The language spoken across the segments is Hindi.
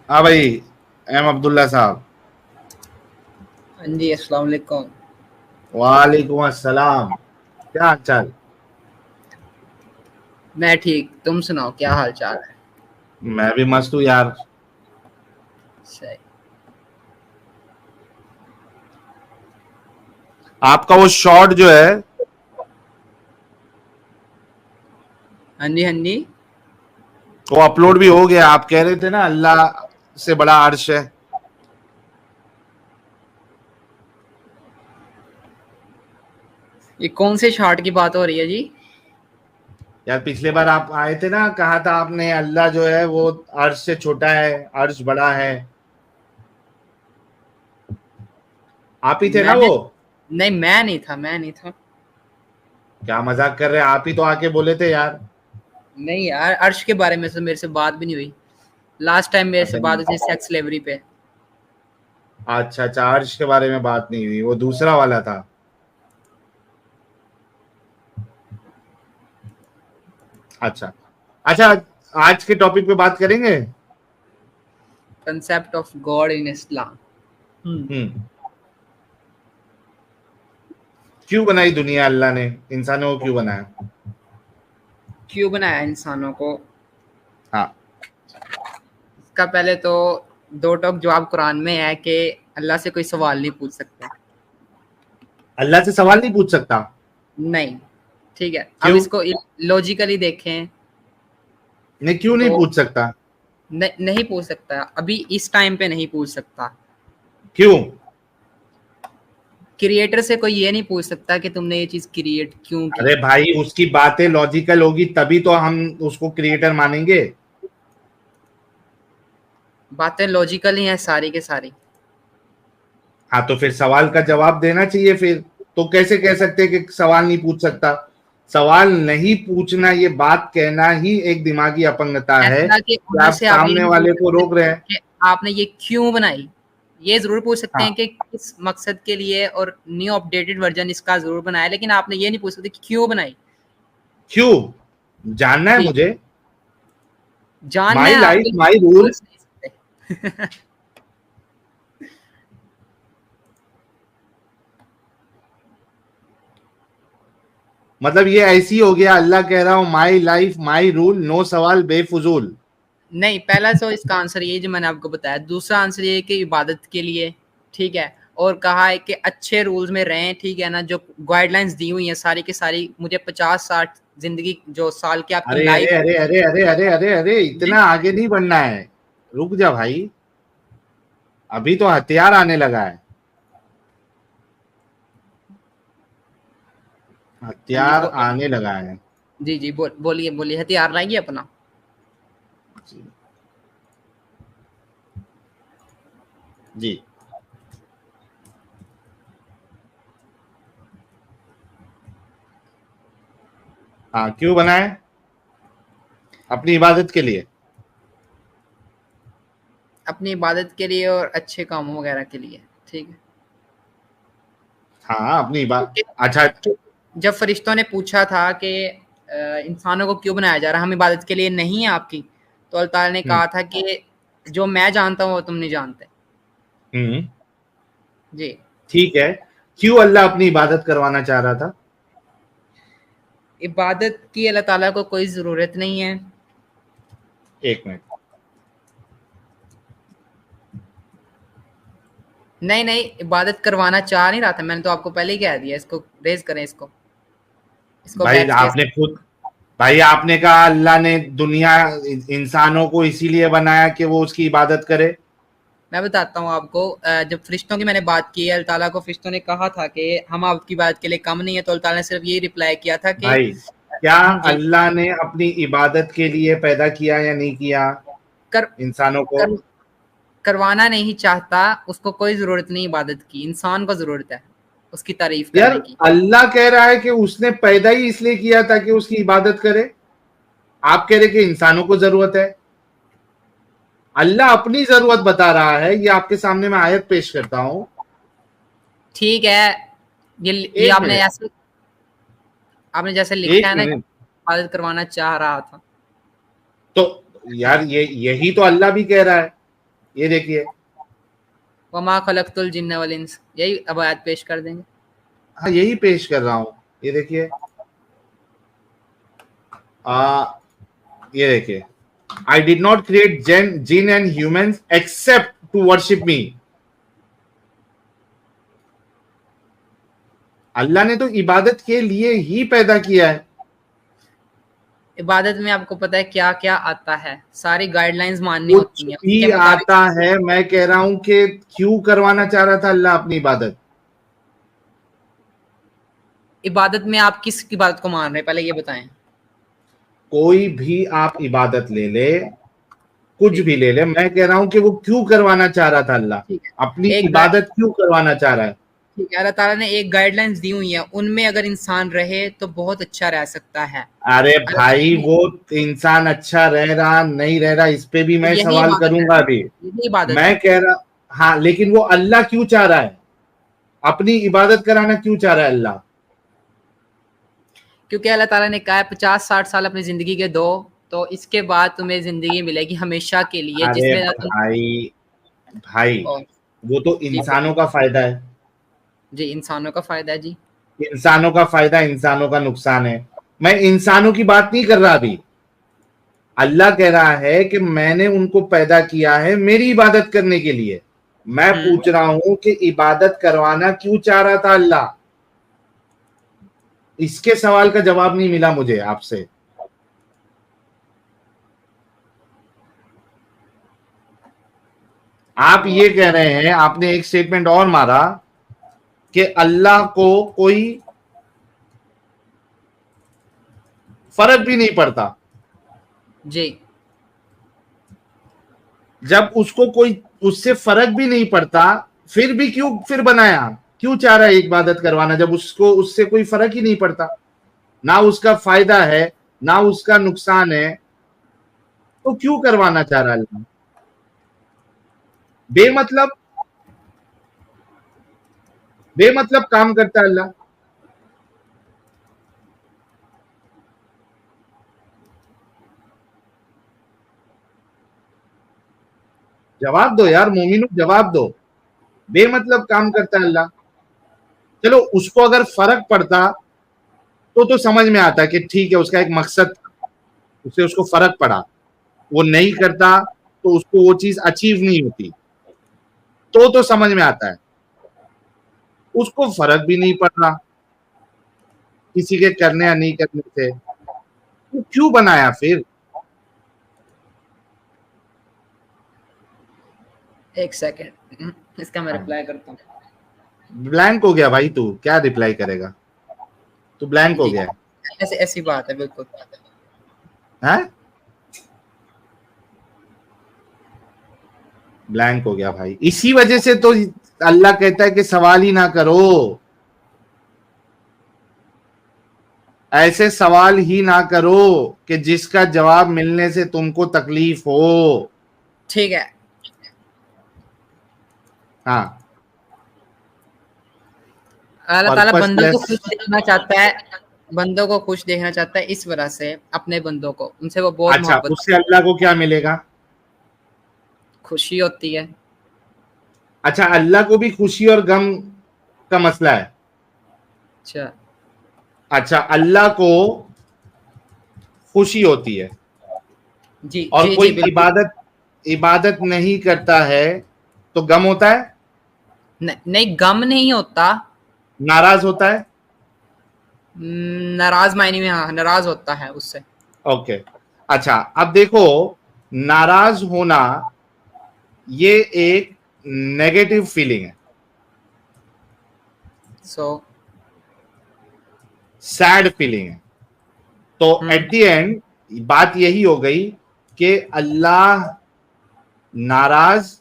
हाँ भाई, एम अब्दुल्ला साहब। हाँ जी, अस्सलाम वालेकुम। वालेकुम अस्सलाम। क्या हाल चाल? मैं ठीक, तुम सुनाओ क्या हाल चाल है? मैं भी मस्त हूँ यार। सही। आपका वो शॉट जो है हाँ जी, हाँ जी। वो अपलोड भी हो गया। आप कह रहे थे ना अल्लाह से बड़ा अर्श है। ये कौन से शॉट की बात हो रही है जी? यार पिछले बार आप आए थे ना, कहा था आपने अल्लाह जो है वो अर्श से छोटा है, अर्श बड़ा है। आप ही थे ना मैंने वो? नहीं, मैं नहीं था, मैं नहीं था। क्या मजाक कर रहे हैं? आप ही तो आके बोले थे यार। नहीं यार, अर्श के बारे में तो मेरे से बात भी नहीं हुई। लास्ट टाइम मेरे से अच्छा बात हुई थी सेक्स स्लेवरी पे। अच्छा अच्छा, अर्श के बारे में बात नहीं हुई, वो दूसरा वाला था। अच्छा अच्छा। आज के टॉपिक पे बात करेंगे। कंसेप्ट ऑफ गॉड इन इस्लाम। हम्म। क्यों बनाई दुनिया अल्लाह ने? इंसानों को क्यों बनाया? क्यों बनाया इंसानों को? हाँ। इसका पहले तो दो टोक जवाब कुरान में है कि अल्लाह से कोई सवाल नहीं पूछ सकता। अल्लाह से सवाल नहीं पूछ सकता? नहीं। ठीक है, अब क्यों? इसको लॉजिकली देखें नहीं, क्यों नहीं तो पूछ सकता? नहीं पूछ सकता, अभी इस टाइम पे नहीं पूछ सकता। क्यों? क्रिएटर से कोई ये नहीं पूछ सकता कि तुमने ये चीज क्रिएट क्यों की। अरे भाई, उसकी बातें लॉजिकल होगी तभी तो हम उसको क्रिएटर मानेंगे। बातें लॉजिकल ही हैं सारी के सारी। हाँ, तो फिर सवाल का जवाब देना चाहिए फिर। तो कैसे कह सकते हैं कि सवाल नहीं पूछ सकता? सवाल नहीं पूछना, ये बात कहना ही एक दिमागी अपंगता है ऐसा कि कि ओनर आप से आप ये सामने नहीं पूछ वाले को सकते रोक रहे हैं। कि आपने ये क्यों बनाई। ये जरूर पूछ सकते हैं हाँ। कि किस मकसद के लिए, और न्यू अपडेटेड वर्जन इसका जरूर बनाया, लेकिन आपने ये नहीं पूछ सकते कि क्यों बनाई। क्यों जानना है जी। मुझे? जानना माई है आप लाइफ बिल्कुल माई रूल। पूछ नहीं सकते। मतलब ये ऐसी हो गया, अल्लाह कह रहा हूं my life my rule, no सवाल बेफुजूल। नहीं, पहला तो इसका आंसर ये जो मैंने आपको बताया, दूसरा आंसर ये है कि इबादत के लिए। ठीक है। और कहा है कि अच्छे रूल्स में रहें, ठीक है ना, जो गाइडलाइंस दी हुई हैं सारी की सारी, मुझे 50-60 जिंदगी जो साल की आपकी अरे अरे लाइफ अरे अरे अरे अरे अरे अरे, इतना आगे नहीं बढ़ना है। रुक जा भाई, अभी तो हथियार आने लगा है। हाँ जी, हथियार आने लगा है। जी जी, बोलिए बोलिए, हथियार लाइए अपना। जी। हाँ, क्यों बनाए? अपनी इबादत के लिए। अपनी इबादत के लिए और अच्छे कामों वगैरह के लिए। ठीक है। हाँ, अपनी इबादत। क्योंकि अच्छा। जब फरिश्तों ने पूछा था कि इंसानों को क्यों बनाया जा रहा है, हम इबादत के लिए नहीं है आपकी, तो अल्लाह ताला ने हम्म। कहा था कि जो मैं जानता हूँ वो तुम नहीं जानते। हम्म। जी। ठीक है। क्यों अल्लाह अपनी इबादत करवाना चाह रहा था? इबादत की अल्लाह ताला को कोई ज़रूरत नहीं है। एक मिनट। नहीं नहीं, इबादत करवाना चाह नहीं रहा था, मैंने तो आपको पहले ही कह दिया। इसको रेज करें, इसको इसको भाई बैक स्पेस। आपने खुद, भाई आपने कहा अल्लाह ने दुनिया, इंसानों को इसीलिए बनाया कि वो उसकी इबादत करे। मैं बताता हूँ आपको, जब फरिश्तों की मैंने बात की है, अल्लाह ताला को फरिश्तों ने कहा था कि हम आपकी बात के लिए कम नहीं है, तो अल्लाह ताला ने सिर्फ यही रिप्लाई किया था कि भाई, क्या जी, अल्लाह ने अपनी इबादत के लिए पैदा किया या नहीं किया कर, इंसानों को? कर करवाना नहीं चाहता। उसको कोई ज़रूरत नहीं इबादत की, इंसान को ज़रूरत है उसकी तारीफ यार, करने की। अल्लाह कह रहा है कि उसने पैदा ही इसलिए किया था कि उसकी इबादत करे। आप कह रहे कि इंसानों को जरूरत है। अल्लाह अपनी जरूरत बता रहा है, ये आपके सामने मैं आयत पेश करता हूं। ठीक है। ये एक आपने मिनट। ऐसे, आपने जैसे लिखा एक है ना, मिनट। इबादत करवाना चाह रहा था। तो यार, ये यही तो अल्लाह भी कह रहा है। ये देखिए, वमा खलक़तुल जिन्न वल इंस, यही अब आयत पेश कर देंगे। हाँ यही पेश कर रहा हूँ। ये देखिए, ये देखिए, I did not create jinn and humans except to worship me. Allah ने तो इबादत के लिए ही पैदा किया है। इबादत में आपको पता है क्या क्या आता है, सारी गाइडलाइंस माननी कुछ होती हैं, भी उसके मुताबिक। आता है। मैं कह रहा हूं कि क्यों करवाना चाह रहा था अल्लाह अपनी इबादत? इबादत में आप किस इबादत को मान रहे हैं, पहले ये बताएं। कोई भी आप इबादत ले ले, कुछ ठीक भी ले ले, मैं कह रहा हूं कि वो क्यों करवाना चाह रहा था अल्लाह? ठीक है, अपनी एक इबादत क्यों करवाना चाह रहा है? ठीक है, अल्लाह ताला ने एक गाइडलाइंस दी हुई है, उनमें अगर इंसान रहे तो बहुत अच्छा रह सकता है। अरे अल्लाह भाई, ताला ने, वो इंसान अच्छा रह रहा नहीं रह रहा, इस पे भी मैं यही सवाल इबादत है करूंगा ना, अभी। यही इबादत मैं है। कह रहा, हाँ, लेकिन वो अल्लाह क्यों चाह रहा है? अपनी इबादत कराना क्यों चाह रहा है अल्लाह? क्योंकि अल्लाह ताला ने कहा है 50-60 साल अपनी जिंदगी के दो, तो इसके बाद तुम्हें जिंदगी मिलेगी हमेशा के लिए, अरे जिसमें ना तुम भाई, भाई, और वो तो जी इंसानों का फायदा है। जी, इंसानों का फायदा है जी। इंसानों का फायदा, इंसानों का नुकसान है। मैं इंसानों की बात नहीं कर रहा अभी। अल्लाह कह रहा है कि मैंने उनको पैदा किया है मेरी इबादत करने के लिए। मैं पूछ रहा हूं कि इबादत करवाना क्यों चाह रहा था अल्लाह? इसके सवाल का जवाब नहीं मिला मुझे आपसे। आप ये कह रहे हैं, आपने एक स्टेटमेंट और मारा कि अल्लाह को कोई फर्क भी नहीं पड़ता। जी, जब उसको कोई, उससे फर्क भी नहीं पड़ता, फिर भी क्यों फिर बनाया? क्यों चाह रहा है इबादत करवाना जब उसको उससे कोई फर्क ही नहीं पड़ता? ना उसका फायदा है, ना उसका नुकसान है, तो क्यों करवाना चाह रहा है अल्लाह? बेमतलब, बेमतलब काम करता है अल्लाह। जवाब दो यार मोमिनो, जवाब दो। बेमतलब काम करता है अल्लाह। चलो, उसको अगर फर्क पड़ता तो समझ में आता कि ठीक है, उसका एक मकसद, उससे उसको फर्क पड़ा। वो नहीं करता तो उसको वो चीज अचीव नहीं होती, तो समझ में आता है। उसको फर्क भी नहीं पड़ रहा किसी के करने या नहीं करने से, तो क्यों बनाया फिर? एक सेकेंड, इसका मैं रिप्लाई करता हूँ। ब्लैंक हो गया भाई, तू क्या रिप्लाई करेगा? तू ब्लैंक हो जी, गया ऐसे ऐसी बात है, बिल्कुल। है? ब्लैंक हो गया भाई। इसी वजह से तो अल्लाह कहता है कि सवाल ही ना करो, ऐसे सवाल ही ना करो कि जिसका जवाब मिलने से तुमको तकलीफ हो। ठीक है, हाँ, अल्लाह ताला पर्पस बंदों को लेस। खुश देखना चाहता है, बंदों को खुश देखना चाहता है, इस वजह से अपने बंदों को, उनसे वो बहुत अच्छा, मोहब्बत, उससे अल्लाह को क्या मिलेगा? खुशी होती है। अच्छा, अल्लाह को भी खुशी और गम का मसला है। अच्छा अच्छा, अल्लाह को खुशी होती है जी और जी कोई जी, बिल्कुल। इबादत इबादत नहीं करता है तो गम होता है, नहीं, गम नहीं होता। नाराज होता है। नाराज मायने में, हाँ, नाराज होता है उससे। ओके, अच्छा, अब देखो, नाराज होना ये एक नेगेटिव फीलिंग है, सो सैड फीलिंग है। तो एट द एंड बात यही हो गई कि अल्लाह नाराज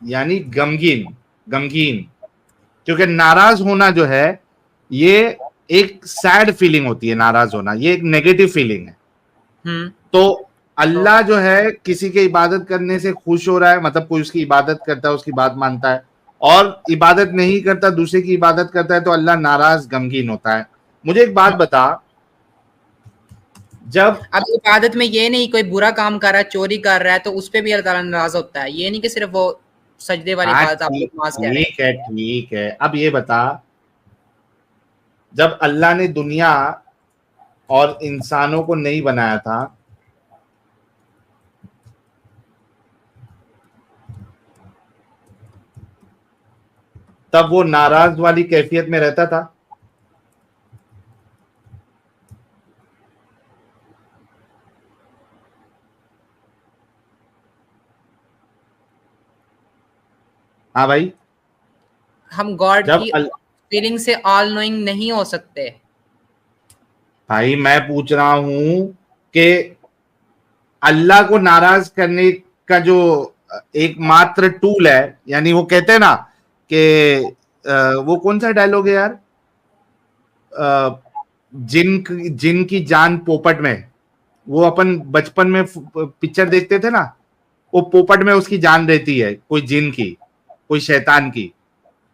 यानी गमगीन, गमगीन। क्योंकि नाराज होना जो है ये एक सैड फीलिंग होती है, नाराज होना ये एक नेगेटिव फीलिंग है। तो तो अल्लाह जो है किसी के इबादत करने से खुश हो रहा है, मतलब कोई उसकी इबादत करता है, उसकी बात मानता है, और इबादत नहीं करता, दूसरे की इबादत करता है, तो अल्लाह नाराज गमगीन होता है। मुझे एक बात बता, जब अब इबादत में ये नहीं कोई बुरा काम कर रहा है, चोरी कर रहा है, तो उस पे भी अल्लाह ताला नाराज होता है। ये नहीं कि सिर्फ वो सजदे वाली हाँ इबादत आप लोग ठीक नमाज कह रहे हैं। ठीक है ठीक है, अब ये बता, जब अल्लाह ने दुनिया और इंसानों को नहीं बनाया था, तब वो नाराज वाली कैफियत में रहता था? हाँ भाई। हम गॉड जब की फीलिंग से ऑल नोइंग नहीं हो सकते। भाई मैं पूछ रहा हूं कि अल्लाह को नाराज करने का जो एकमात्र टूल है, यानी वो कहते हैं ना कि वो कौन सा डायलॉग है यार, जिन की जान पोपट में, वो अपन बचपन में पिक्चर देखते थे ना, वो पोपट में उसकी जान रहती है, कोई जिन की, कोई शैतान की।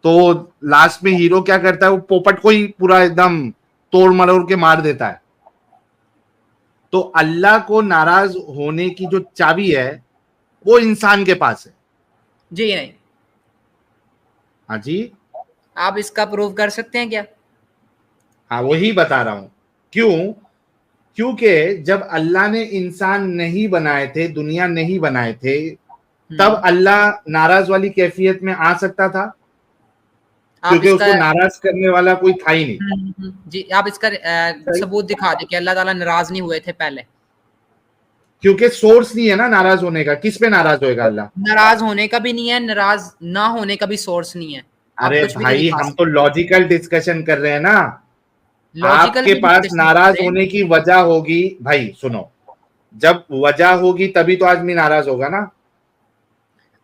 तो लास्ट में हीरो क्या करता है, वो पोपट को ही पूरा एकदम तोड़ मरोड़ के मार देता है। तो अल्लाह को नाराज होने की जो चाबी है वो इंसान के पास है। जी नहीं। हाँ जी। आप इसका प्रूव कर सकते हैं क्या? हाँ वही बता रहा हूं। क्यों? क्योंकि जब अल्लाह ने इंसान नहीं बनाए थे, दुनिया नहीं बनाए थे, तब अल्लाह नाराज वाली कैफियत में आ सकता था? आप क्योंकि इसका उसको नाराज करने वाला कोई था ही नहीं। जी आप इसका सबूत दिखा दे कि अल्लाह ताला नाराज नहीं हुए थे पहले। क्योंकि सोर्स नहीं है ना नाराज होने का, किस पे नाराज होएगा अल्लाह? नाराज होने का भी नहीं है, नाराज ना होने का भी सोर्स नहीं है। आप अरे कुछ भी नहीं भाई दिखा हम तो सकते। लॉजिकल डिस्कशन कर रहे हैं ना। लॉजिकल आपके भी पास डिस्कशन कर नाराज रहे हैं। होने की वजह होगी, भाई सुनो, जब वजह होगी तभी तो आदमी नाराज होगा ना।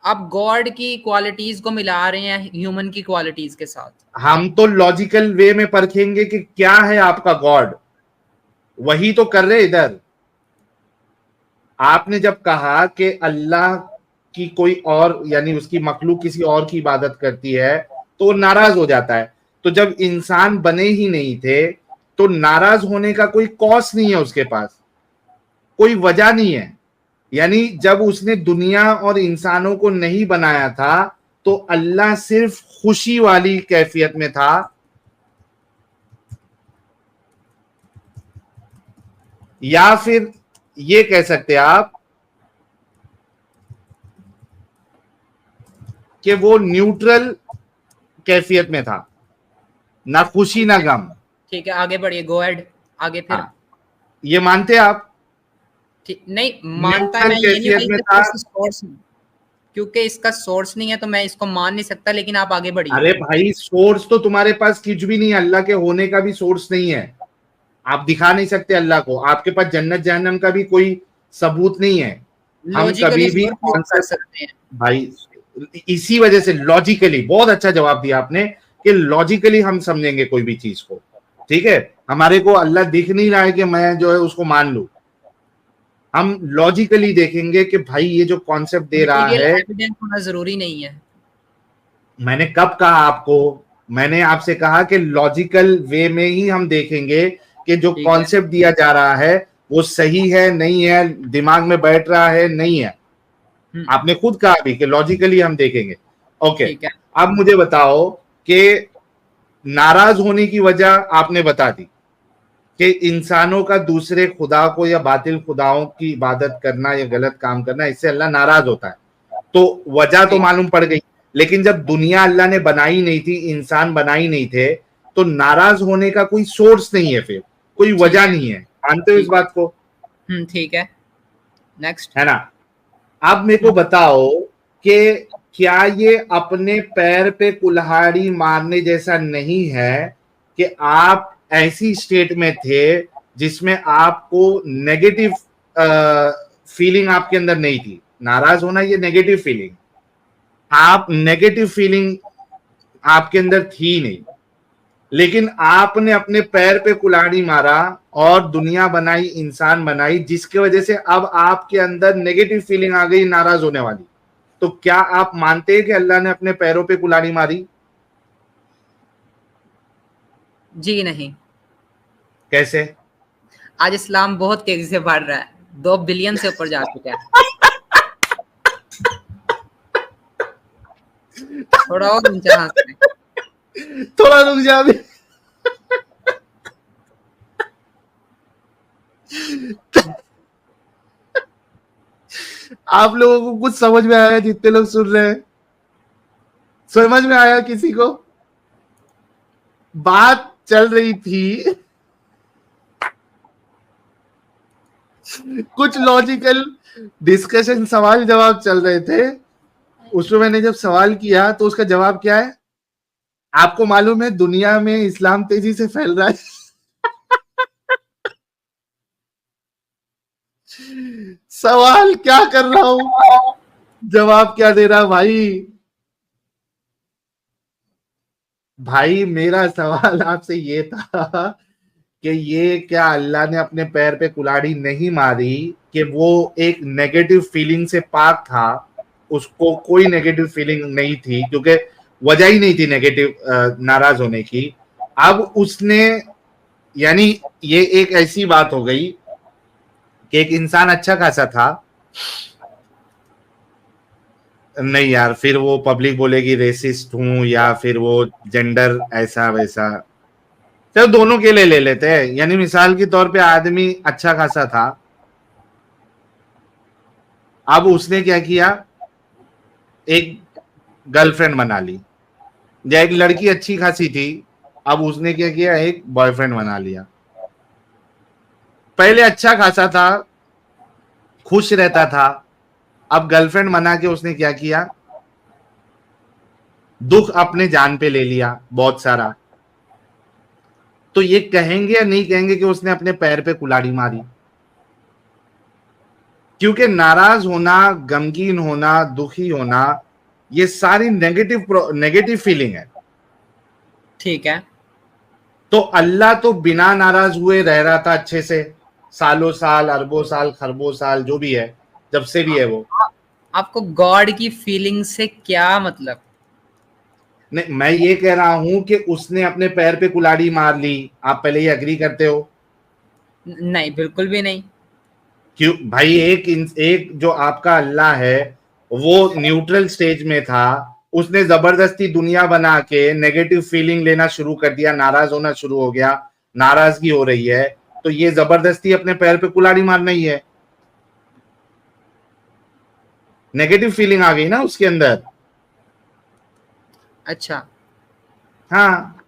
आप गॉड की क्वालिटीज को मिला रहे हैं ह्यूमन की क्वालिटीज के साथ। हम तो लॉजिकल वे में परखेंगे कि क्या है आपका गॉड, वही तो कर रहे इधर। आपने जब कहा कि अल्लाह की कोई और, यानी उसकी मखलूक किसी और की इबादत करती है तो वो नाराज हो जाता है, तो जब इंसान बने ही नहीं थे तो नाराज होने का कोई कॉज नहीं है उसके पास, कोई वजह नहीं है। यानी जब उसने दुनिया और इंसानों को नहीं बनाया था तो अल्लाह सिर्फ खुशी वाली कैफियत में था, या फिर ये कह सकते हैं आप कि वो न्यूट्रल कैफियत में था, ना खुशी ना गम। ठीक है, आगे बढ़िए, गो अहेड। आगे फिर। हाँ, ये मानते हैं आप? ठीक नहीं मानता है, न्यूट्रल मैं ये नहीं कैफियत में था। सोर्स, क्योंकि इसका सोर्स नहीं है तो मैं इसको मान नहीं सकता, लेकिन आप आगे बढ़िए। अरे भाई सोर्स तो तुम्हारे पास कुछ भी नहीं है, अल्लाह के होने का भी सोर्स नहीं है। आप दिखा नहीं सकते अल्लाह को, आपके पास जन्नत जहन्नम का भी कोई सबूत नहीं है। हम लॉजिकली कभी भी जरूर प्रूव कर कॉन्सेप्ट, सकते हैं। भाई इसी वजह से लॉजिकली, बहुत अच्छा जवाब दिया आपने कि लॉजिकली हम समझेंगे कोई भी चीज को। ठीक है, हमारे को अल्लाह दिख नहीं रहा है कि मैं जो है उसको मान लूं, हम लॉजिकली देखेंगे कि भाई ये जो कॉन्सेप्ट दे रहा मटेरियल है। एविडेंस होना जरूरी नहीं है। मैंने कब कहा आपको? मैंने आपसे कहा कि लॉजिकल वे में ही हम देखेंगे कि जो ठीक है। कॉन्सेप्ट दिया जा रहा है वो सही है नहीं है, दिमाग में बैठ रहा है नहीं है। आपने खुद कहा भी कि लॉजिकली हम देखेंगे। ओके, ठीक है। अब मुझे बताओ कि नाराज होने की वजह आपने बता दी कि इंसानों का दूसरे खुदा को या बातिल खुदाओं की इबादत करना या गलत काम करना, इससे अल्लाह नाराज होता है। तो वजह तो ठीक। मालूम पड़ गई, लेकिन जब दुनिया अल्लाह ने बनाई नहीं थी, इंसान बनाई नहीं थे, तो नाराज होने का कोई सोर्स नहीं है, फिर कोई ठीक वजह है। नहीं है। मानते हो इस ठीक है। बात को? ठीक है। नेक्स्ट। है ना? अब मेरे को बताओ कि क्या ये अपने पैर पे कुल्हाड़ी मारने जैसा नहीं है कि आप ऐसी स्टेट में थे जिसमें आपको नेगेटिव फीलिंग आपके अंदर नहीं थी? नाराज होना ये नेगेटिव फीलिंग, आप नेगेटिव फीलिंग आपके अंदर थी नहीं, लेकिन आपने अपने पैर पे कुल्हाड़ी मारा और दुनिया बनाई, इंसान बनाई, जिसकी वजह से अब आपके अंदर नेगेटिव फीलिंग आ गई नाराज होने वाली। तो क्या आप मानते हैं कि अल्लाह ने अपने पैरों पे कुल्हाड़ी मारी? जी नहीं। कैसे? आज इस्लाम बहुत तेजी से बढ़ रहा है, 2 बिलियन से ऊपर जा चुका है। थोड़ा और ऊंचा हंसते हैं। थोड़ा रुक जा अभी। आप लोगों को कुछ समझ में आया? जितने लोग सुन रहे हैं, समझ में आया किसी को? बात चल रही थी, कुछ लॉजिकल डिस्कशन, सवाल जवाब चल रहे थे। उसमें मैंने जब सवाल किया तो उसका जवाब क्या है? आपको मालूम है दुनिया में इस्लाम तेजी से फैल रहा है। सवाल क्या कर रहा हूं, जवाब क्या दे रहा भाई? भाई मेरा सवाल आपसे ये था कि ये क्या अल्लाह ने अपने पैर पे कुल्हाड़ी नहीं मारी कि वो एक नेगेटिव फीलिंग से पाक था, उसको कोई नेगेटिव फीलिंग नहीं थी, क्योंकि वजह ही नहीं थी नेगेटिव नाराज होने की। अब उसने, यानी ये एक ऐसी बात हो गई कि एक इंसान अच्छा खासा था, नहीं यार फिर वो पब्लिक बोलेगी रेसिस्ट हूं या फिर वो जेंडर ऐसा वैसा, चलो दोनों के लिए ले लेते हैं। यानी मिसाल के तौर पे आदमी अच्छा खासा था, अब उसने क्या किया, एक गर्लफ्रेंड बना ली, या एक लड़की अच्छी खासी थी, अब उसने क्या किया, एक बॉयफ्रेंड बना लिया। पहले अच्छा खासा था, खुश रहता था, अब गर्लफ्रेंड बना के उसने क्या किया, दुख अपने जान पे ले लिया बहुत सारा। तो ये कहेंगे या नहीं कहेंगे कि उसने अपने पैर पे कुल्हाड़ी मारी? क्योंकि नाराज होना, गमगीन होना, दुखी होना, ये सारी नेगेटिव फीलिंग है। ठीक है। तो अल्लाह तो बिना नाराज हुए रह रहा था अच्छे से, सालों साल, अरबों साल, खरबों साल, जो भी है, जब से भी है वो। आपको गॉड की फीलिंग से क्या मतलब? नहीं, मैं ये कह रहा हूं कि उसने अपने पैर पे कुल्हाड़ी मार ली, आप पहले ही अग्री करते हो? नहीं, बिल्कुल भी नहीं। क्यों भाई? एक जो आपका अल्लाह है वो न्यूट्रल स्टेज में था, उसने जबरदस्ती दुनिया बना के नेगेटिव फीलिंग लेना शुरू कर दिया, नाराज होना शुरू हो गया, नाराजगी हो रही है, तो ये जबरदस्ती अपने पैर पे कुल्हाड़ी मारना ही है। नेगेटिव फीलिंग आ गई ना उसके अंदर। अच्छा। हाँ,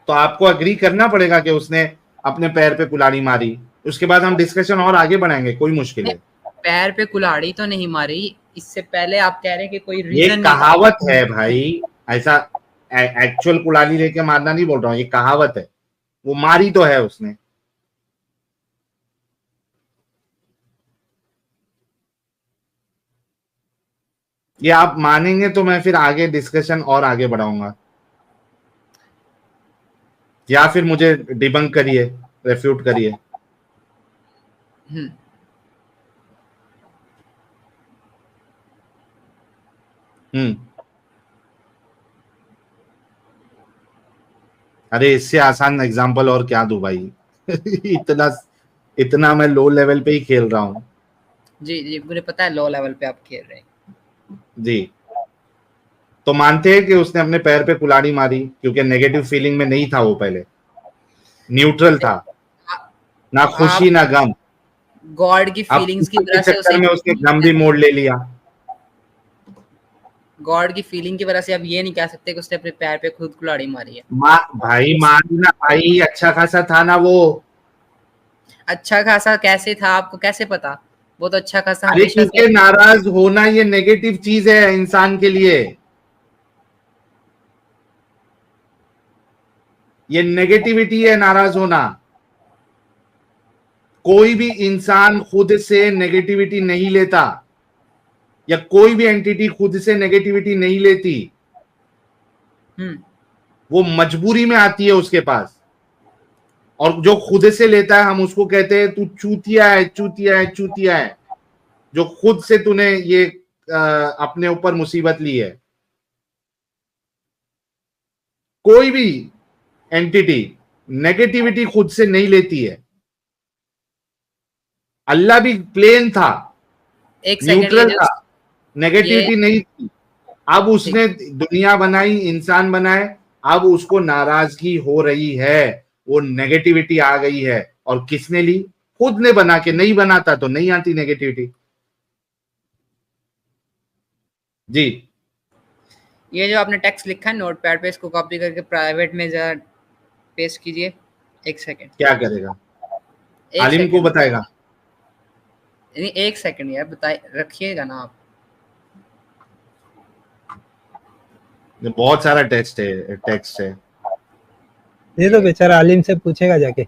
तो आपको अग्री करना पड़ेगा कि उसने अपने पैर पे कुल्हाड़ी मारी। उसके बाद हम डिस्कशन और आगे बढ़ाएंगे, कोई मुश्किल नहीं, है। पैर पे कुल्हाड़ी तो नहीं मारी। इससे पहले आप कह रहे हैं कि कोई ये रीजन नहीं था। कहावत है भाई, ऐसा एक्चुअल कुल्हाड़ी लेके मारना नहीं बोल रहा हूँ, ये कहावत है, वो मारी तो है उसने। ये आप मानेंगे तो मैं फिर आगे डिस्कशन और आगे बढ़ाऊंगा, या फिर मुझे डिबंक करिए, रेफ्यूट करिए। हम्म। हम्म। अरे इससे आसान एग्जांपल और क्या दूं भाई? इतना इतना मैं लो लेवल पे ही खेल रहा हूं। जी जी, मुझे पता है लो लेवल पे आप खेल रहे हैं। जी, तो मानते हैं कि उसने अपने पैर पे कुल्हाड़ी मारी क्योंकि नेगेटिव फीलिंग में नहीं था, वो पहले न्यूट्रल था, ना तो खुशी आप ना गम। गॉड की अब फीलिंग्स की खुशी के वजह से चक्कर उसे में उसने गम भी मोड़ ले लिया। गॉड की फीलिंग की वजह से आप ये नहीं कह सकते कि उसने अपने पैर पे खुद कुल्हाड़ी मारी है। भाई मानना भाई, अच्छा खासा था ना वो। अच्छा खासा कैसे था, आपको कैसे पता? वो तो अच्छा खासा अरे हमेशा से। क्योंकि नाराज होना ये नेगेटिव चीज है इंसान के लिए, ये नेगेटिविटी है नाराज होना। कोई भी इंसान खुद से नेगेटिविटी नहीं लेता, या कोई भी एंटिटी खुद से नेगेटिविटी नहीं लेती, हम्म। वो मजबूरी में आती है उसके पास। और जो खुद से लेता है हम उसको कहते हैं तू चूतिया है, चूतिया है, चूतिया है, जो खुद से तूने ये अपने ऊपर मुसीबत ली है। कोई भी एंटिटी नेगेटिविटी खुद से नहीं लेती है, अल्लाह भी प्लेन था, एक सेकंड, न्यूट्रल था, नेगेटिविटी नहीं थी। अब ठीक, उसने दुनिया बनाई, इंसान बनाए, अब उसको नाराजगी हो रही है, वो नेगेटिविटी आ गई है। और किसने ली? खुद ने बना के। नहीं बनाता तो नहीं आती नेगेटिविटी। जी ये जो आपने टेक्स्ट लिखा है नोटपैड पे, इसको कॉपी करके प्राइवेट में जरा पेस्ट कीजिए। एक सेकंड, क्या करेगा? एक आलिम को सेकंड, बताएगा? नहीं एक सेकंड यार, बताइए, रखिएगा ना आप। बहुत सारा टेक्स्ट है। ये तो बेचारा आलिम से पूछेगा जाके।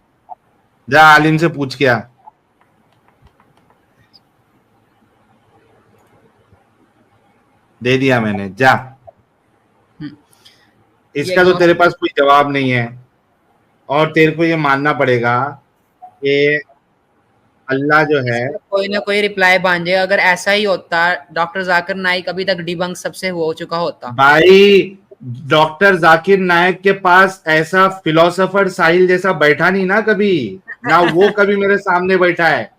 जा आलिम से पूछ के आ। दे दिया मैंने, जा। इसका तो तेरे पास कोई जवाब नहीं है, और तेरे को ये मानना पड़ेगा कि अल्लाह जो है, कोई ना कोई रिप्लाई बन जाएगा। अगर ऐसा ही होता, डॉक्टर जाकिर नाइक अभी तक डिबंक सबसे हो चुका होता। भाई डॉक्टर जाकिर नायक के पास ऐसा फिलोसोफर साहिल जैसा बैठा नहीं ना कभी, ना वो कभी मेरे सामने बैठा है।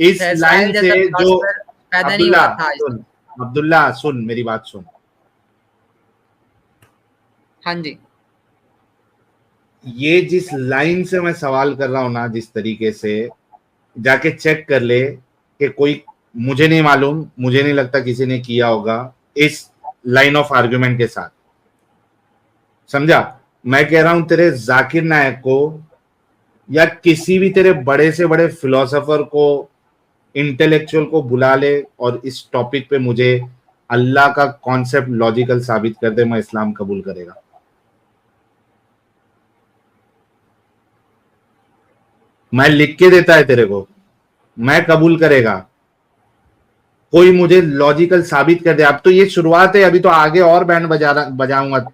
इस लाइन से जो पैदा नहीं हुआ था। अब्दुल्ला सुन मेरी बात सुन। हाँ जी, ये जिस लाइन से मैं सवाल कर रहा हूं ना, जिस तरीके से, जाके चेक कर ले कि कोई, मुझे नहीं मालूम, मुझे नहीं लगता किसी ने किया होगा इस लाइन ऑफ आर्ग्यूमेंट के साथ। समझा? मैं कह रहा हूं तेरे जाकिर नायक को या किसी भी तेरे बड़े से बड़े फिलोसोफर को, इंटेलेक्चुअल को बुला ले और इस टॉपिक पे मुझे अल्लाह का कॉन्सेप्ट लॉजिकल साबित कर दे, मैं इस्लाम कबूल करेगा। मैं लिख के देता है तेरे को, मैं कबूल करेगा। कोई मुझे लॉजिकल साबित कर दे। अब तो ये शुरुआत है, अभी तो आगे और बैंड बजाऊंगा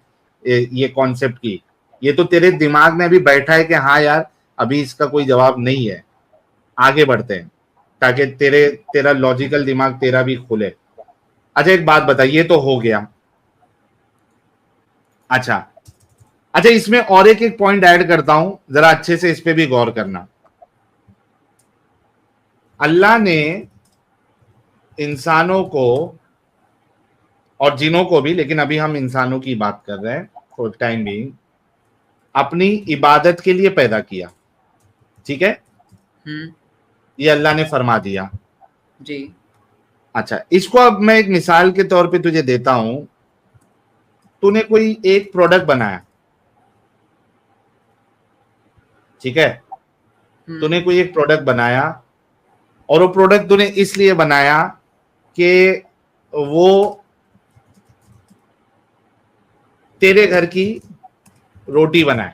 ये कॉन्सेप्ट की। ये तो तेरे दिमाग में अभी बैठा है कि हाँ यार अभी इसका कोई जवाब नहीं है। आगे बढ़ते हैं ताकि तेरा लॉजिकल दिमाग तेरा भी खुले। अच्छा एक बात बता, ये तो हो गया। अच्छा इसमें और एक एक पॉइंट ऐड करता हूं, जरा अच्छे से इस पे भी गौर करना। अल्लाह ने इंसानों को और जिनों को भी, लेकिन अभी हम इंसानों की बात कर रहे हैं फॉर टाइम बीइंग, अपनी इबादत के लिए पैदा किया। ठीक है, ये अल्लाह ने फरमा दिया जी। अच्छा, इसको अब मैं एक मिसाल के तौर पे तुझे देता हूं। तूने कोई एक प्रोडक्ट बनाया, ठीक है, तूने कोई एक प्रोडक्ट बनाया, और वो प्रोडक्ट तूने इसलिए बनाया कि वो तेरे घर की रोटी बनाए।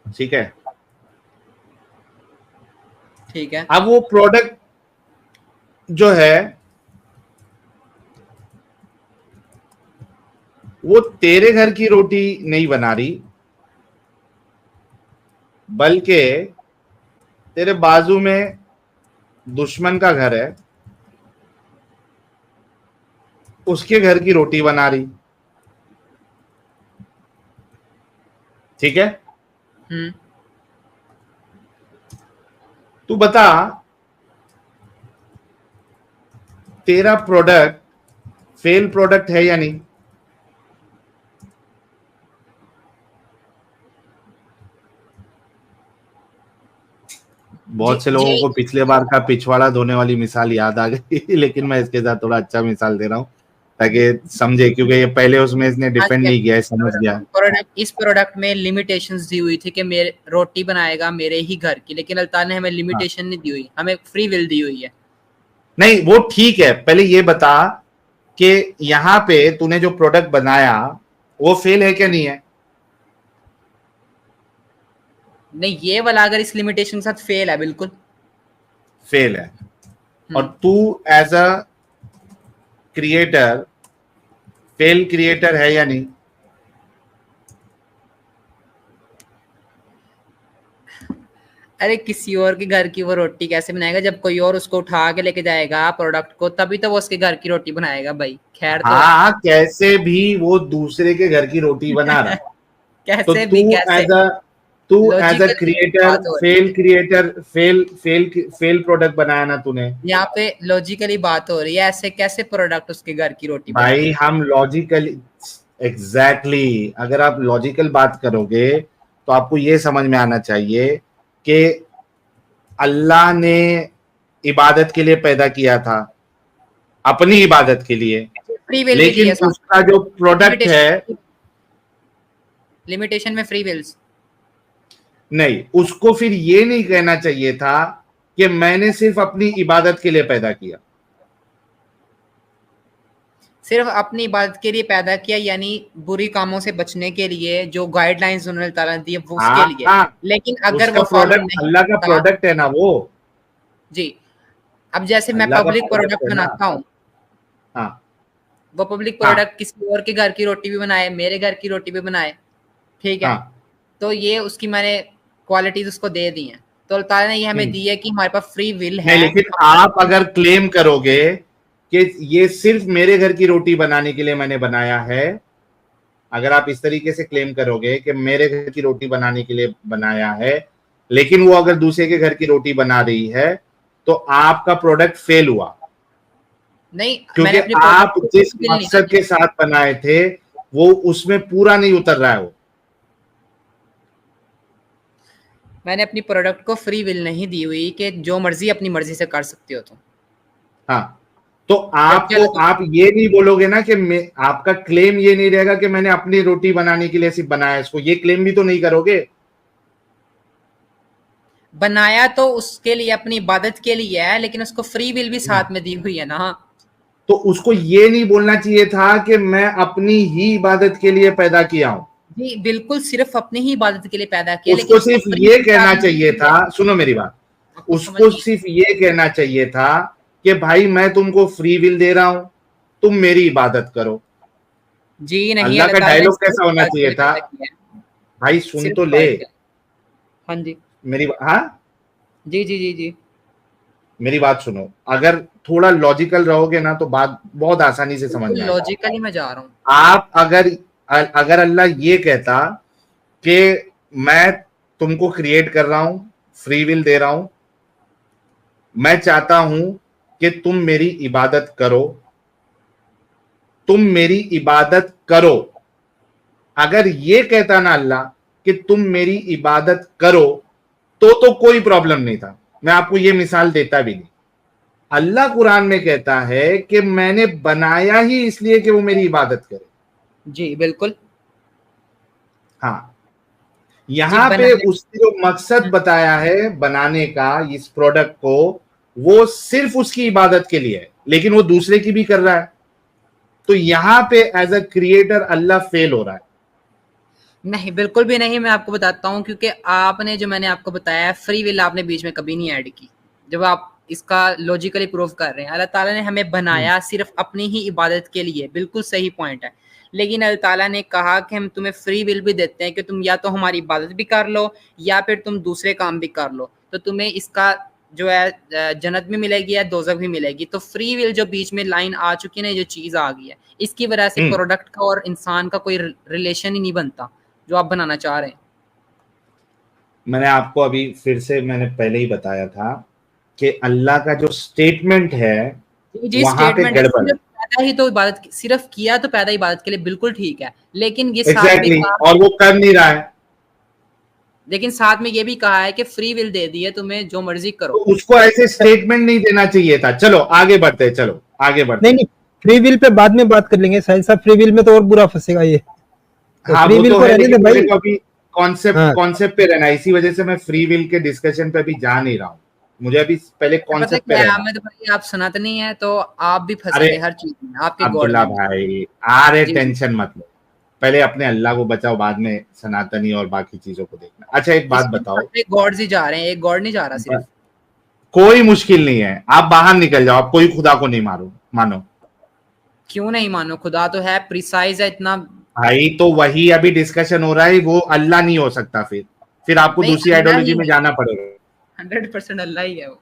ठीक है, ठीक है। अब वो प्रोडक्ट जो है वो तेरे घर की रोटी नहीं बना रही, बल्कि तेरे बाजू में दुश्मन का घर है, उसके घर की रोटी बना रही। ठीक है, तू बता तेरा प्रोडक्ट फेल प्रोडक्ट है या नहीं? बहुत से लोगों को पिछले बार का पिछवाड़ा धोने वाली मिसाल याद आ गई लेकिन मैं इसके साथ थोड़ा अच्छा मिसाल दे रहा हूँ ताकि समझे, क्योंकि ये पहले उसमें इसने डिपेंड नहीं किया है, समझ गया। इस प्रोडक्ट में लिमिटेशंस दी हुई थी कि मेरे रोटी बनाएगा मेरे ही घर की, लेकिन अल्लाह ने हमें लिमिटेशन नहीं दी हुई, हमें फ्री विल दी हुई है। नहीं वो ठीक है, पहले ये बता कि यहाँ पे तूने जो प्रोडक्ट बनाया वो फेल है क्या नहीं है? नहीं, ये वाला अगर इस लिमिटेशन के साथ फेल है, बिल्कुल फेल है। और तू as a creator fail creator है या नहीं? अरे किसी और के घर की वो रोटी कैसे बनाएगा जब कोई और उसको उठा के लेके जाएगा प्रोडक्ट को, तभी तो वो उसके घर की रोटी बनाएगा भाई। खैर तो हाँ, कैसे भी वो दूसरे के घर की रोटी बना रहा है कैसे तो भी तू कैसे एज अ तू एज अ लॉजिकल क्रिएटर बात हो रही है। फेल प्रोडक्ट बनाया ना तूने। यहाँ पे लॉजिकली बात हो रही है, ऐसे कैसे प्रोडक्ट उसके घर की रोटी भाई बनेगी? हम लॉजिकली एग्जैक्टली अगर आप लॉजिकल बात करोगे तो आपको ये समझ में आना चाहिए कि अल्लाह ने इबादत के लिए पैदा किया था, अपनी इबादत के लिए, फ्री विल भी लेकिन दिया साथ उसका जो प्रोडक्ट है लिमिटेशन में फ्री विल्स। नहीं, उसको फिर ये नहीं कहना चाहिए था कि मैंने सिर्फ अपनी इबादत के लिए पैदा किया। सिर्फ अपनी इबादत के लिए पैदा किया, यानी बुरी कामों से बचने के लिए जो गाइडलाइंस उन्होंने ताला ने दी है वो उसके लिए। हाँ, लेकिन अगर उसका वो फॉलो प्रोडक्ट नहीं अल्लाह का करता, प्रोडक्ट है ना वो, जी, अब जैसे मैं अल्लाह का पब्लिक प्रोडक्ट प्रोडक्ट है ना। बनाता हूँ, हाँ वो पब्लिक हाँ प्रोडक्ट किसी और के घर की रोटी भी बनाए, मेरे घर की रोटी भी बनाए, ठीक है, हाँ तो ये उसकी मैंने क्वालिटीज उसको दे दी हैं। तो अल्लाह ताला ने ये हमें दी है कि हमारे पास फ्री विल नहीं, है। लेकिन आप अगर क्लेम करोगे कि ये सिर्फ मेरे घर की रोटी बनाने के लिए मैंने बनाया है, अगर आप इस तरीके से क्लेम करोगे कि मेरे घर की रोटी बनाने के लिए बनाया है, लेकिन वो अगर दूसरे के घर की रोटी बना रही है, तो आपका प्रोडक्ट फेल हुआ, नहीं, क्योंकि मैंने अपने आप प्रोडक्ट को जिस free will नहीं मकसद के साथ बनाए थे वो उसमें पूरा नहीं उतर रहा है वो। मैंने अपनी प्रोडक्ट को फ्री विल नहीं दी हुई कि जो मर्जी अपनी मर्जी से कर सकते हो तुम। हाँ, तो जबकि आपको आप ये नहीं बोलोगे ना कि आपका क्लेम ये नहीं रहेगा कि मैंने अपनी रोटी बनाने के लिए सिर्फ बनाया इसको, ये क्लेम भी तो नहीं करोगे। बनाया तो उसके लिए, अपनी इबादत के लिए है, लेकिन उसको फ्री विल भी साथ में दी हुई है ना। तो उसको ये नहीं बोलना चाहिए था कि मैं अपनी ही इबादत के लिए पैदा किया हूं। जी बिल्कुल, सिर्फ अपनी ही इबादत के लिए पैदा किया, उसको लेकिन सिर्फ free ये will कहना साथ में चाहिए दी था, है। सुनो मेरी बात, आपको समझ उसको नहीं सिर्फ ये कहना चाहिए था कि भाई मैं तुमको फ्री विल दे रहा हूं, तुम मेरी इबादत करो। जी नहीं, अल्लाह का ताला ने डायलॉग सिर्फ कैसा होना इबादत के चाहिए लिए था, पैदा किया है, भाई सुन सिर्फ तो ले इबादत के लिए। हाँ जी, मेरी, हाँ जी जी जी जी। मेरी बात सुनो, अगर थोड़ा लॉजिकल रहोगे ना तो बात बहुत आसानी से समझ बिल्कुल में आएगी। लॉजिकली मैं जा रहा हूँ। आप अगर अगर अल्लाह ये कहता कि मैं तुमको क्रिएट कर रहा हूं, फ्री विल दे रहा हूं, मैं चाहता हूं कि तुम मेरी इबादत करो, तुम मेरी इबादत करो, अगर ये कहता ना अल्लाह कि तुम मेरी इबादत करो तो कोई प्रॉब्लम नहीं था, मैं आपको ये मिसाल देता भी नहीं। अल्लाह कुरान में कहता है कि मैंने बनाया ही इसलिए कि वो मेरी इबादत करे। जी बिल्कुल। हाँ, जी यहां पे बनाया। उसने जो मकसद बताया है बनाने का इस प्रोडक्ट को, वो सिर्फ उसकी इबादत के लिए है, लेकिन वो दूसरे की भी कर रहा है, तो यहां पे as a creator Allah fail हो रहा है। नहीं बिल्कुल भी नहीं, मैं आपको बताता हूँ, क्योंकि आपने जो मैंने आपको बताया फ्री विल आपने बीच में कभी नहीं ऐड की। जब आप इसका लॉजिकली प्रूव कर रहे हैं, अल्लाह ताला ने हमें बनाया सिर्फ अपनी ही इबादत के लिए, बिल्कुल सही पॉइंट है, लेकिन अल्लाह ताला ने कहा कि हम तुम्हें फ्री विल भी देते हैं कि तुम या तो हमारी इबादत भी कर लो या फिर तुम दूसरे काम भी कर लो, तो तुम्हें इसका जो है जन्नत भी मिलेगी या दोजख भी मिलेगी। तो फ्री विल जो बीच में लाइन आ चुकी है ना, जो चीज़ आ गई है, इसकी वजह से प्रोडक्ट का और इंसान का कोई रिलेशन ही नहीं बनता जो आप बनाना चाह रहे हैं। मैंने आपको अभी फिर से, मैंने पहले ही बताया था कि अल्लाह का जो स्टेटमेंट है जी वहां पे स्टेटमेंट गड़बड़ सिर्फ पैदा ही तो इबादत, सिर्फ किया तो पैदा इबादत के लिए, बिल्कुल ठीक है, लेकिन ये साथ भी एग्जैक्टली कहा, और वो कर नहीं रहा है, लेकिन साथ में ये भी कहा है कि फ्री विल दे दी है, तुम्हें जो मर्जी तो करो। उसको ऐसे स्टेटमेंट नहीं देना चाहिए था। चलो आगे बढ़ते हैं, चलो आगे बढ़ते नहीं नहीं, फ्री विल पे बाद में बात कर लेंगे साहिल साहब, फ्री विल में तो और बुरा फंसेगा ये। तो हाँ फ्री वो विल तो को है, रहने दे लेकिन भाई। मेरे को अभी कॉन्सेप्ट हाँ कॉन्सेप्ट पे रहना है, इसी वजह से मैं फ्री विल के डिस्कशन पे अभी जा नहीं रहा हूँ, मुझे अभी पहले पता कॉन्सेप्ट पे क्या है, रहना। हमें तो भाई आप सनातनी है तो आप भी अरे फंसेंगे हर चीज में, आपके गॉड अब्दुल्ला में भी। भाई, अरे जी जी। टेंशन मत लो, पहले अपने अल्लाह को बचाओ, बाद में सनातनी और बाकी चीजों को देखना। अच्छा एक बात इसमें बताओ, सारे गॉड्स ही जा रहे हैं, एक गॉड नहीं जा रहा सिर्फ। कोई मुश्किल नहीं है, आप बाहर निकल जाओ, आप कोई खुदा को नहीं मानो। क्यों नहीं मानो, खुदा तो है, प्रिसाइज है इतना। भाई तो वही अभी डिस्कशन हो रहा है, वो अल्लाह नहीं हो सकता, फिर आपको नहीं दूसरी अल्लाह आइडियोलॉजी ही में है, जाना पड़ेगा। 100% अल्लाह ही है वो।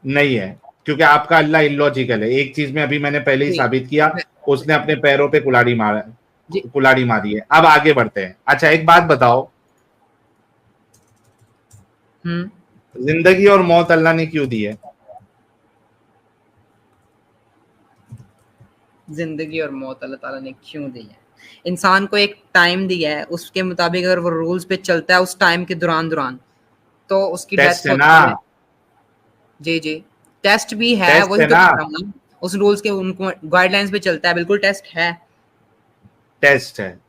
नहीं है, क्योंकि आपका अल्लाह इलॉजिकल है, एक चीज में अभी मैंने पहले ही जी साबित किया, उसने अपने पैरों पे जी कुल्हाड़ी मारी है। अब आगे बढ़ते हैं। अच्छा एक बात बताओ, जिंदगी और मौत अल्लाह ने क्यों दी है? जिंदगी और मौत अल्लाह ताला ने क्यों दी है? इंसान को एक टाइम दिया है, उसके मुताबिक अगर वो रूल्स पे चलता है उस टाइम के दौरान तो उसकी टेस्ट डेथ है ना, होती है। जी जी, टेस्ट भी है, टेस्ट वही है तो ना, कह रहा हूँ ना, उस रूल्स के उनको गाइडलाइंस पे चलता है, बिल्कुल टेस्ट है। टेस्ट है।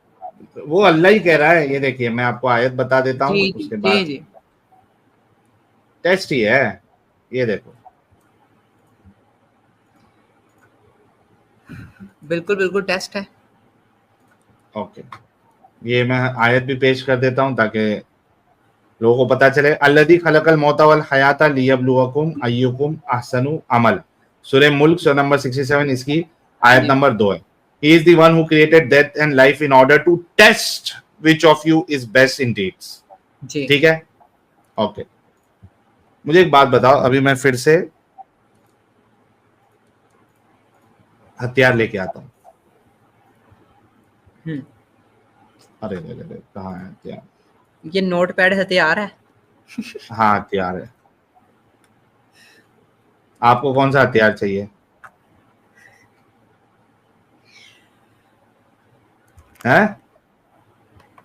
वो अल्लाह ही कह रहा है। ये देखिए, मैं आपको आयत बता देता जी हूँ, जी उसके जी बाद जी, टेस्ट ही है। ये देखो, बिल्कुल बिल्कुल टेस्ट है। ओके, ये मैं आयत भी पेश कर देता हूँ ताकि लोगों को पता चले। अल्लज़ी खलक़ल मौता वल हयाता लियब्लुवकुम अय्युकुम अहसनु अमल, सूरह मुल्क सूरह नंबर 67, इसकी आयत जी नंबर 2 है। He is the one who created death and life in order to test which of you is best in deeds. जी, ठीक है, ओके। मुझे एक बात बताओ, अभी मैं फिर से हथियार लेके आता हूँ। अरे अरे अरे, कहाँ है हथियार? ये नोटपैड हथियार है। हाँ, हथियार है। आपको कौन सा हथियार चाहिए? हैं?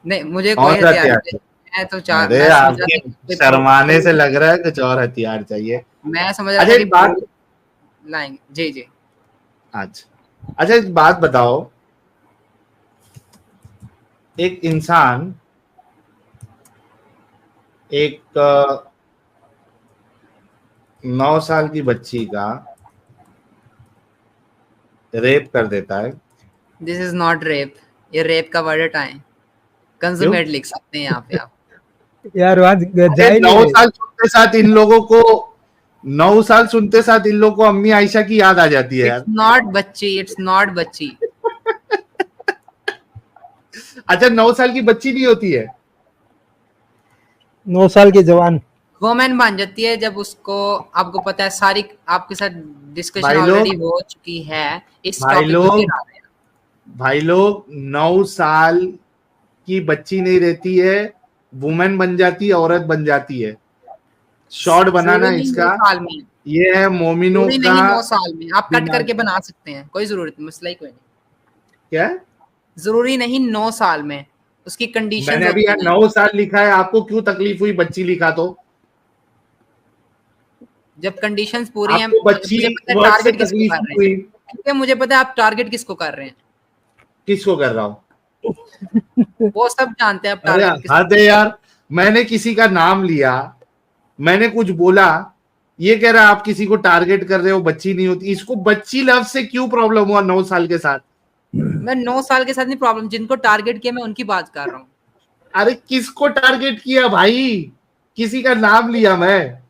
नहीं, मुझे कौन कोई सा हथियार हथियार नहीं चाहिए? चाहिए। मैं तो चाह अरे, मैं समझा था आपके कि कोई शर्माने से लग रहा है कुछ और हथियार चाहिए। मैं समझ रहा अच्छा था कि एक बात, लाएंगे। जी जी, अच्छा एक बात बताओ, एक इंसान एक 9 साल की बच्ची का रेप कर देता है, दिस इज नॉट रेप। ये रेप का वर्ड हटाएं, क्यों? कंज्यूमेट लिख सकते हैं यहाँ पे आप। यार वहां जा अरे ही नहीं 9 रहे। साल सुनते साथ इन लोगों को 9 साल सुनते साथ इन लोगों को अम्मी आयशा की याद आ जाती है इट्स यार। नॉट बच्ची, इट्स नॉट बच्ची। अच्छा, 9 साल की बच्ची नहीं होती है? 9 साल के जवान। वोमेन बन जाती है जब उसको, आपको पता है सारी, आपके साथ डिस्कशन भाई ऑलरेडी लोग, हो चुकी है इस भाई टॉपिक पे, फिर लोग, आ रहे हैं। भाई लोग, 9 साल की बच्ची नहीं रहती है, वुमेन बन जाती है, औरत बन जाती है। शॉर्ट बनाना जरूरी नहीं 9 इसका, साल में, ये है मोमिनों जरूरी का नहीं 9 साल में, आप कट दिमाग। करके बना सकते हैं, कोई जरूरत नहीं, मसला ही कोई नहीं। क्या? जरूरी नहीं 9 साल में, उसकी कंडीशंस मैंने अभी होती यहाँ हैं। 9 साल लिखा है, आपको क्यों तकलीफ हुई बच्ची लिखा तो? जब कंडीशंस पूरी हैं, आपको बच्ची मुझे पता है वर्ड से टारगेट किसको तकलीफ कर रहे हैं, हुई? क्योंकि मुझे पता है आप टारगेट किसको कर रहे हैं, किसको कर रहा हूं? वो सब जानते हैं आप अरे टारगेट किसको हद कर है रहे हैं। यार, मैंने किसी का नाम लिया, मैंने कुछ बोला, ये कह रहा है आप किसी को टारगेट कर रहे हो, बच्ची नहीं होती। इसको बच्ची लफ्ज से क्यों प्रॉब्लम हुआ 9 साल के साथ? मैं 9 साल के साथ नहीं प्रॉब्लम, जिनको टारगेट किया मैं उनकी बात कर रहा हूँ। अरे किसको टारगेट किया भाई? किसी का नाम लिया मैं?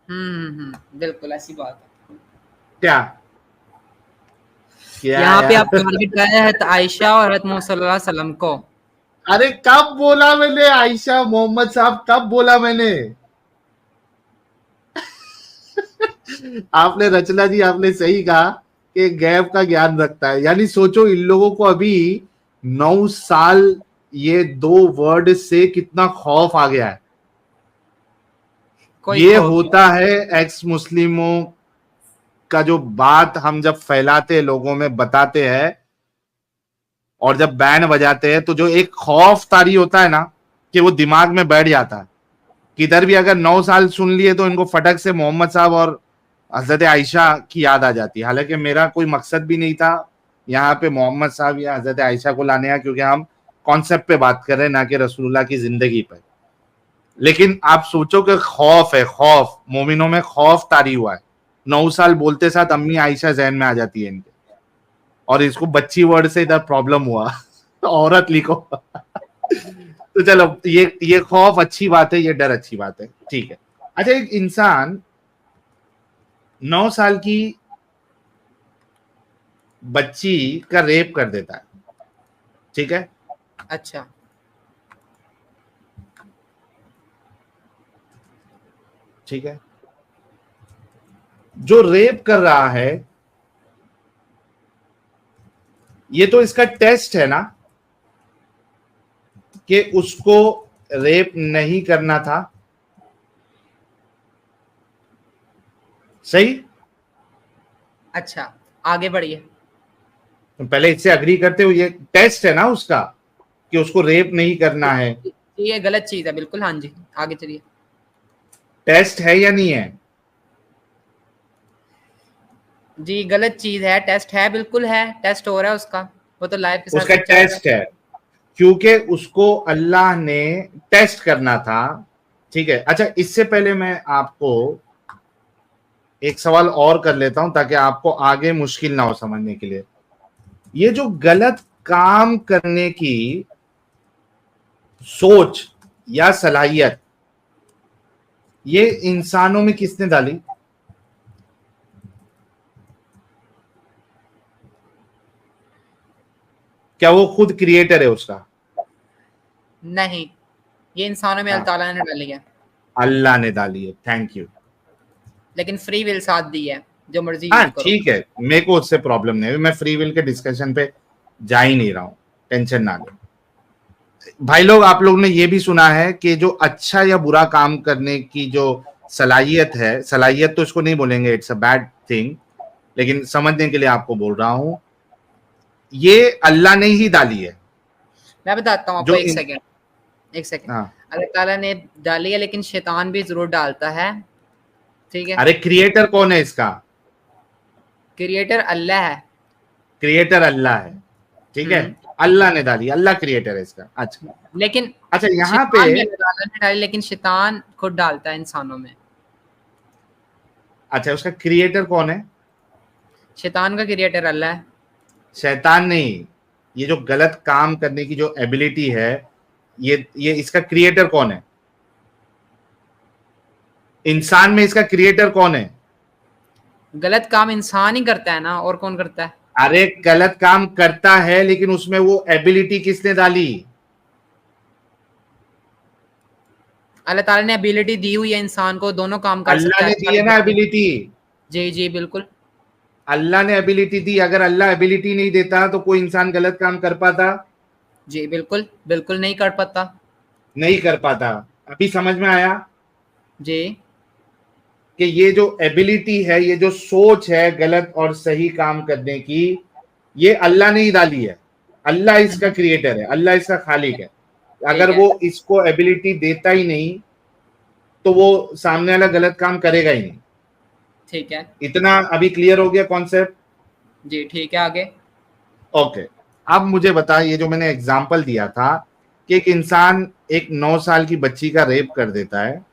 बिल्कुल ऐसी बात है। क्या क्या यहाँ पे आप यार? टारगेट कर रहे हैं आयशा और हज़रत मोहम्मद सल्लल्लाहु अलैहि वसल्लम को। अरे कब बोला मैंने आयशा मोहम्मद साहब, कब बोला मैंने? आपने रचना जी, आपने सही कहा कि गैप का ज्ञान रखता है। यानी सोचो इन लोगों को अभी 9 साल, ये 2 वर्ड से कितना खौफ आ गया है। कोई ये खौफ नहीं। होता है एक्स मुस्लिमों का जो बात हम जब फैलाते हैं, लोगों में बताते हैं, और जब बैंड बजाते हैं तो जो एक खौफ तारी होता है ना, कि वो दिमाग में बैठ जाता है। किधर भी अगर 9 साल सुन लिए तो इनको फटक से मोहम्मद साहब और हजरत आयशा की याद आ जाती है। हालांकि मेरा कोई मकसद भी नहीं था यहाँ पे मोहम्मद साहब या हजरत आयशा को लाने का, क्योंकि हम कॉन्सेप्ट पे बात कर रहे हैं, ना कि रसूलुल्लाह की जिंदगी पे। लेकिन आप सोचो कि खौफ है, खौफ मोमिनों में खौफ तारी हुआ है। 9 साल बोलते साथ अम्मी आयशा जहन में आ जाती है इनके, और इसको बच्ची वर्ड से इधर प्रॉब्लम हुआ। औरत लिखो। तो चलो, ये खौफ अच्छी बात है, ये डर अच्छी बात है, ठीक है। अच्छा, एक इंसान 9 साल की बच्ची का रेप कर देता है, ठीक है? अच्छा, ठीक है, जो रेप कर रहा है, ये तो इसका टेस्ट है ना कि उसको रेप नहीं करना था। सही? अच्छा आगे बढ़िए। तो पहले इससे अग्री करते हो, ये टेस्ट है ना उसका कि उसको रेप नहीं करना है, ये गलत चीज है बिल्कुल। हाँ जी आगे चलिए। टेस्ट है या नहीं है? जी गलत चीज है, टेस्ट है, बिल्कुल है, टेस्ट हो रहा है उसका, वो तो लाइफ के साथ उसका सब चल रहा है। टेस्ट है क्योंकि उसको अल्लाह ने टेस्ट करना था, ठीक है। अच्छा, इससे पहले मैं आपको एक सवाल और कर लेता हूं ताकि आपको आगे मुश्किल ना हो समझने के लिए। ये जो गलत काम करने की सोच या सलाहियत, ये इंसानों में किसने डाली? क्या वो खुद क्रिएटर है उसका? नहीं, ये इंसानों में हाँ, अल्लाह ताला ने डाली है, अल्लाह ने डाली है। Thank you. लेकिन फ्री विल साथ दी है, जो मर्जी हाँ यूज करो। ठीक है, मेरे को उससे प्रॉब्लम नहीं है, मैं फ्री विल के डिस्कशन पे जा ही नहीं रहा हूं, टेंशन ना ले। भाई लोग, आप लोग ने ये भी सुना है कि जो अच्छा या बुरा काम करने की जो सलाहियत है, सलाहियत तो इसको नहीं बोलेंगे, इट्स अ बैड थिंग, लेकिन समझने के लिए आपको बोल रहा हूं, ये अल्लाह ने ही डाली है। मैं बताता हूँ आपको, जो एक सेकेंड, एक सेकेंड। हाँ, अल्लाह ताला ने डाली है, लेकिन शैतान भी जरूर डालता है, ठीक है। अरे क्रिएटर कौन है इसका? क्रिएटर अल्लाह है। क्रिएटर अल्लाह है, ठीक है। अल्लाह ने डाली, अल्लाह क्रिएटर है इसका। अच्छा, लेकिन अच्छा, यहाँ पे शैतान भी अल्लाह ताला ने डाली, लेकिन शैतान खुद डालता है इंसानों में। अच्छा, उसका क्रिएटर कौन है? शैतान का क्रिएटर अल्लाह है। शैतान नहीं, ये जो गलत काम करने की जो एबिलिटी है, ये इसका क्रिएटर कौन है? इंसान में इसका क्रिएटर कौन है? गलत काम इंसान ही करता है ना, और कौन करता है? अरे गलत काम करता है, लेकिन उसमें वो एबिलिटी किसने डाली? अल्लाह ताला ने एबिलिटी दी हुई है इंसान को, दोनों काम कर सकता अल्लाह है, ने दी है ना एबिलिटी। जी जी बिल्कुल। अल्लाह ने एबिलिटी दी, अगर अल्लाह एबिलिटी नहीं देता तो कोई इंसान गलत काम कर पाता? जी बिल्कुल, बिल्कुल नहीं कर पाता। नहीं कर पाता। अभी समझ में आया जी कि ये जो एबिलिटी है, ये जो सोच है गलत और सही काम करने की, ये अल्लाह ने ही डाली है। अल्लाह इसका क्रिएटर है, अल्लाह इसका खालिक है। अगर ठीक है, वो इसको एबिलिटी देता ही नहीं तो वो सामने वाला गलत काम करेगा ही नहीं। ठीक है इतना अभी क्लियर हो गया कॉन्सेप्ट? जी, ठीक है आगे। ओके, अब मुझे बता, ये जो मैंने एग्जांपल दिया था कि एक इंसान एक 9 साल की बच्ची का रेप कर देता है,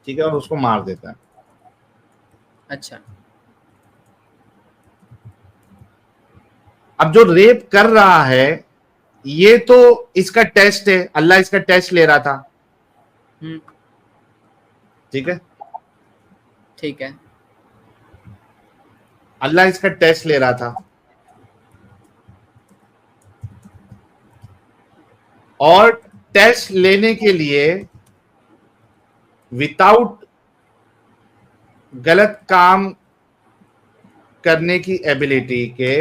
ठीक है, और उसको मार देता है। अच्छा, अब जो रेप कर रहा है, ये तो इसका टेस्ट है, अल्लाह इसका टेस्ट ले रहा था, ठीक है। ठीक है, अल्लाह इसका टेस्ट ले रहा था, और टेस्ट लेने के लिए विदाउट गलत काम करने की एबिलिटी के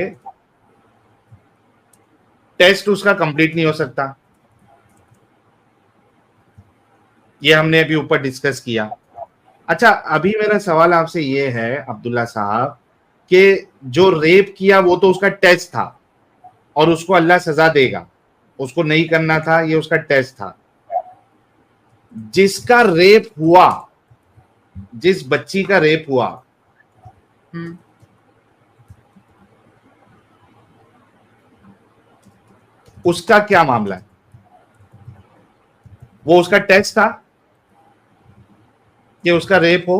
टेस्ट उसका कंप्लीट नहीं हो सकता। ये हमने अभी ऊपर डिस्कस किया। अच्छा, अभी मेरा सवाल आपसे ये है अब्दुल्ला साहब, कि जो रेप किया वो तो उसका टेस्ट था और उसको अल्लाह सजा देगा, उसको नहीं करना था, ये उसका टेस्ट था। जिसका रेप हुआ, जिस बच्ची का रेप हुआ, उसका क्या मामला है? वो उसका टेस्ट था कि उसका रेप हो?